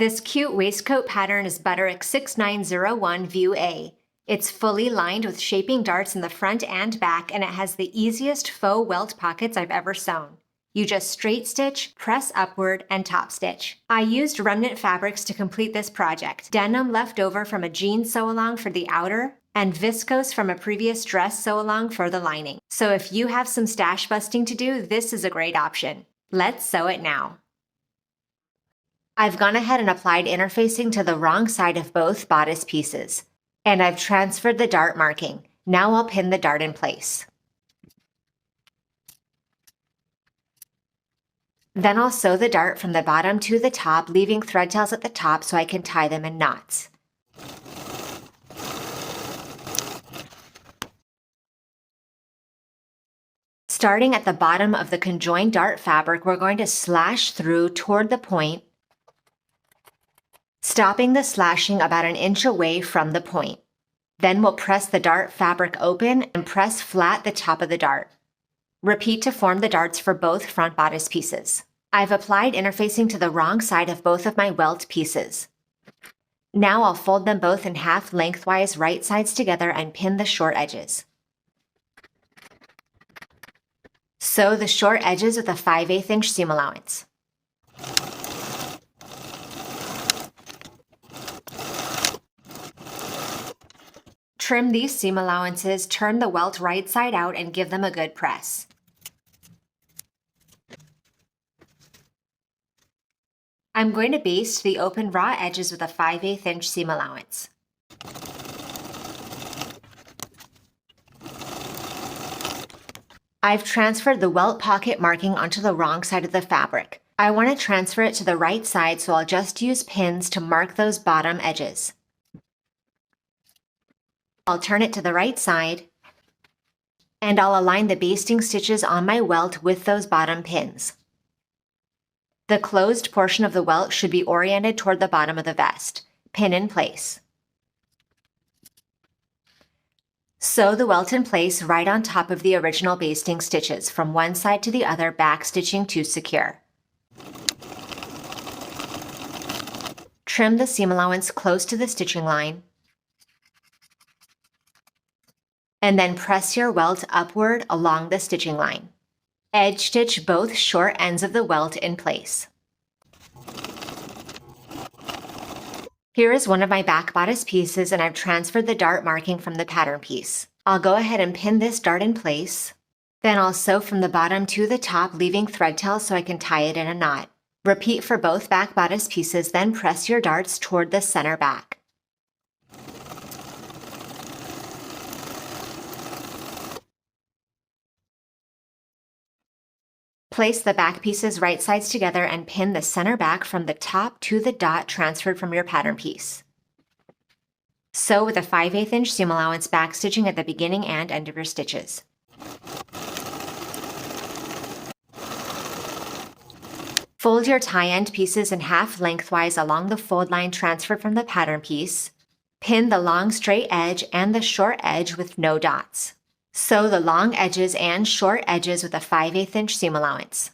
This cute waistcoat pattern is Butterick 6901 View A. It's fully lined with shaping darts in the front and back, and it has the easiest faux welt pockets I've ever sewn. You just straight stitch, press upward, and top stitch. I used remnant fabrics to complete this project. Denim left over from a jean sew-along for the outer, and viscose from a previous dress sew-along for the lining. So if you have some stash busting to do, this is a great option. Let's sew it now. I've gone ahead and applied interfacing to the wrong side of both bodice pieces, and I've transferred the dart marking. Now I'll pin the dart in place. Then I'll sew the dart from the bottom to the top, leaving thread tails at the top so I can tie them in knots. Starting at the bottom of the conjoined dart fabric, we're going to slash through toward the point, stopping the slashing about an inch away from the point. Then we'll press the dart fabric open and press flat the top of the dart. Repeat to form the darts for both front bodice pieces. I've applied interfacing to the wrong side of both of my welt pieces. Now I'll fold them both in half lengthwise, right sides together, and pin the short edges. Sew the short edges with a 5/8 inch seam allowance. Trim these seam allowances, turn the welt right side out, and give them a good press. I'm going to baste the open raw edges with a 5/8 inch seam allowance. I've transferred the welt pocket marking onto the wrong side of the fabric. I want to transfer it to the right side, so I'll just use pins to mark those bottom edges. I'll turn it to the right side, and I'll align the basting stitches on my welt with those bottom pins. The closed portion of the welt should be oriented toward the bottom of the vest. Pin in place. Sew the welt in place right on top of the original basting stitches from one side to the other, back stitching to secure. Trim the seam allowance close to the stitching line, and then press your welt upward along the stitching line. Edge stitch both short ends of the welt in place. Here is one of my back bodice pieces, and I've transferred the dart marking from the pattern piece. I'll go ahead and pin this dart in place. Then I'll sew from the bottom to the top, leaving thread tails so I can tie it in a knot. Repeat for both back bodice pieces, then press your darts toward the center back. Place the back pieces right sides together and pin the center back from the top to the dot transferred from your pattern piece. Sew with a 5/8 inch seam allowance, back stitching at the beginning and end of your stitches. Fold your tie end pieces in half lengthwise along the fold line transferred from the pattern piece. Pin the long straight edge and the short edge with no dots. Sew the long edges and short edges with a 5/8 inch seam allowance.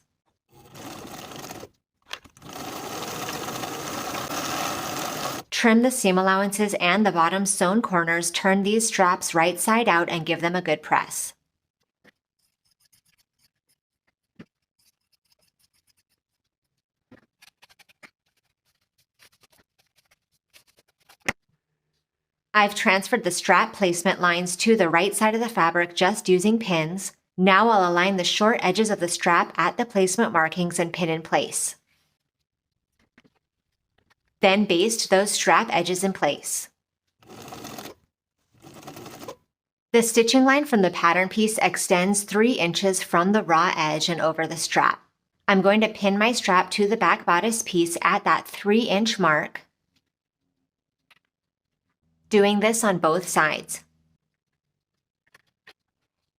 Trim the seam allowances and the bottom sewn corners, turn these straps right side out, and give them a good press. I've transferred the strap placement lines to the right side of the fabric just using pins. Now I'll align the short edges of the strap at the placement markings and pin in place. Then baste those strap edges in place. The stitching line from the pattern piece extends 3 inches from the raw edge and over the strap. I'm going to pin my strap to the back bodice piece at that 3-inch mark, doing this on both sides.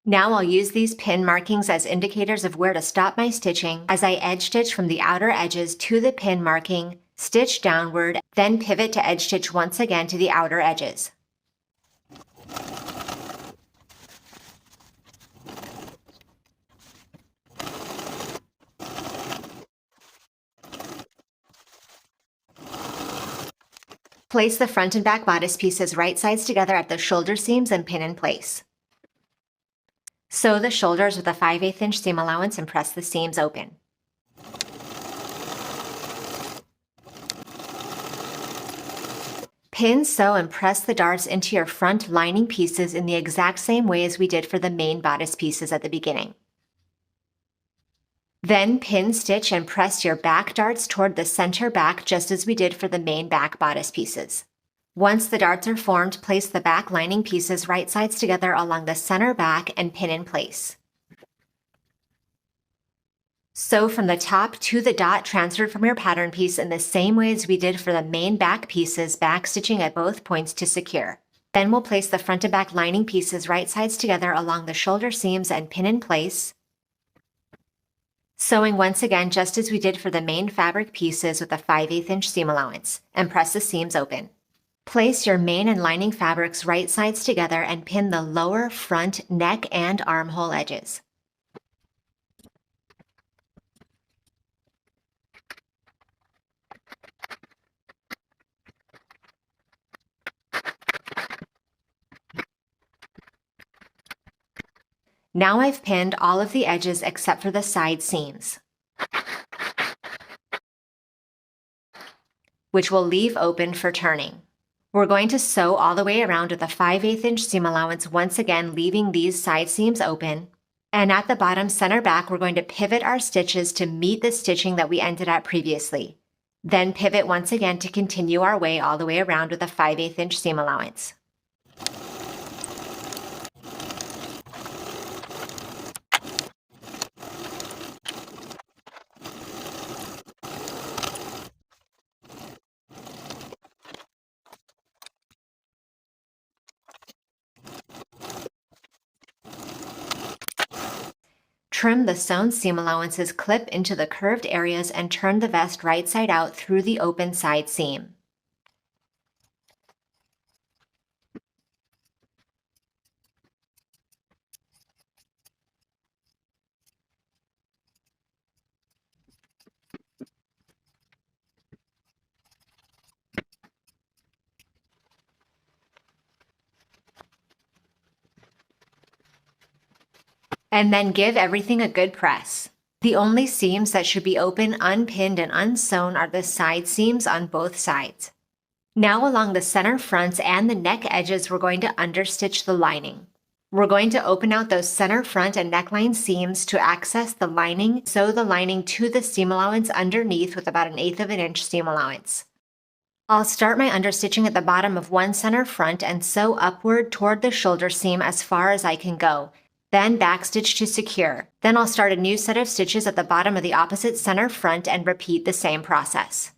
Now I'll use these pin markings as indicators of where to stop my stitching as I edge stitch from the outer edges to the pin marking, stitch downward, then pivot to edge stitch once again to the outer edges. Place the front and back bodice pieces right sides together at the shoulder seams and pin in place. Sew the shoulders with a 5/8 inch seam allowance and press the seams open. Pin, sew, and press the darts into your front lining pieces in the exact same way as we did for the main bodice pieces at the beginning. Then pin, stitch, and press your back darts toward the center back just as we did for the main back bodice pieces. Once the darts are formed, place the back lining pieces right sides together along the center back and pin in place. Sew from the top to the dot transferred from your pattern piece in the same way as we did for the main back pieces, back stitching at both points to secure. Then we'll place the front and back lining pieces right sides together along the shoulder seams and pin in place. Sewing once again just as we did for the main fabric pieces with a 5/8 inch seam allowance, and press the seams open. Place your main and lining fabrics right sides together and pin the lower, front, neck, and armhole edges. Now I've pinned all of the edges except for the side seams, which we'll leave open for turning. We're going to sew all the way around with a 5/8 inch seam allowance, once again leaving these side seams open. And at the bottom center back, we're going to pivot our stitches to meet the stitching that we ended at previously. Then pivot once again to continue our way all the way around with a 5/8 inch seam allowance. Trim the sewn seam allowances, clip into the curved areas, and turn the vest right side out through the open side seam. And then give everything a good press. The only seams that should be open, unpinned, and unsewn are the side seams on both sides. Now along the center fronts and the neck edges, we're going to understitch the lining. We're going to open out those center front and neckline seams to access the lining, sew the lining to the seam allowance underneath with about 1/8 inch seam allowance. I'll start my understitching at the bottom of one center front and sew upward toward the shoulder seam as far as I can go. Then backstitch to secure. Then I'll start a new set of stitches at the bottom of the opposite center front and repeat the same process.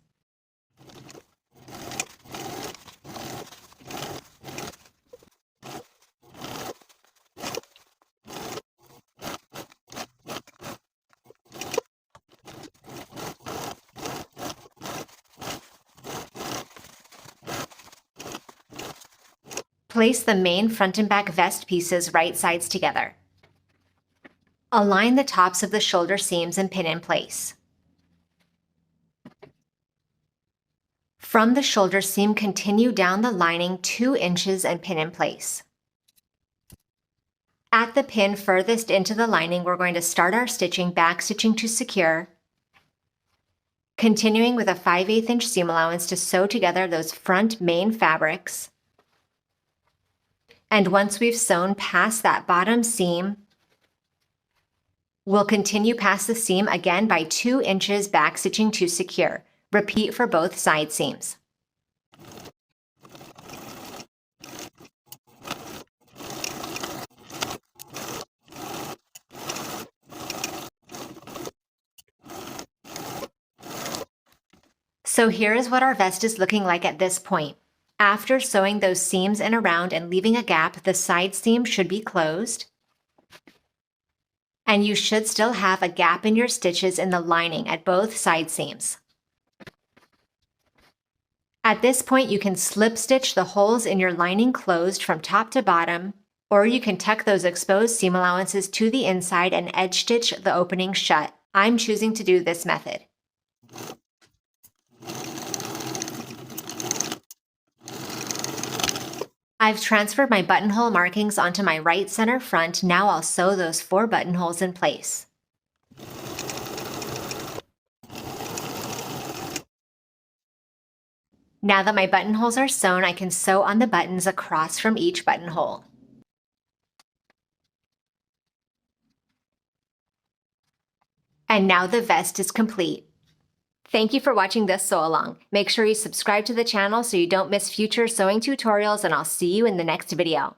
Place the main front and back vest pieces right sides together. Align the tops of the shoulder seams and pin in place. From the shoulder seam, continue down the lining 2 inches and pin in place. At the pin furthest into the lining, we're going to start our stitching, back stitching to secure, continuing with a 5/8 inch seam allowance to sew together those front main fabrics. And once we've sewn past that bottom seam, we'll continue past the seam again by 2 inches, back stitching to secure. Repeat for both side seams. So here is what our vest is looking like at this point. After sewing those seams in around and leaving a gap, the side seam should be closed. And you should still have a gap in your stitches in the lining at both side seams. At this point, you can slip stitch the holes in your lining closed from top to bottom, or you can tuck those exposed seam allowances to the inside and edge stitch the opening shut. I'm choosing to do this method. I've transferred my buttonhole markings onto my right center front. Now I'll sew those 4 buttonholes in place. Now that my buttonholes are sewn, I can sew on the buttons across from each buttonhole. And now the vest is complete. Thank you for watching this sew along. Make sure you subscribe to the channel so you don't miss future sewing tutorials, and I'll see you in the next video.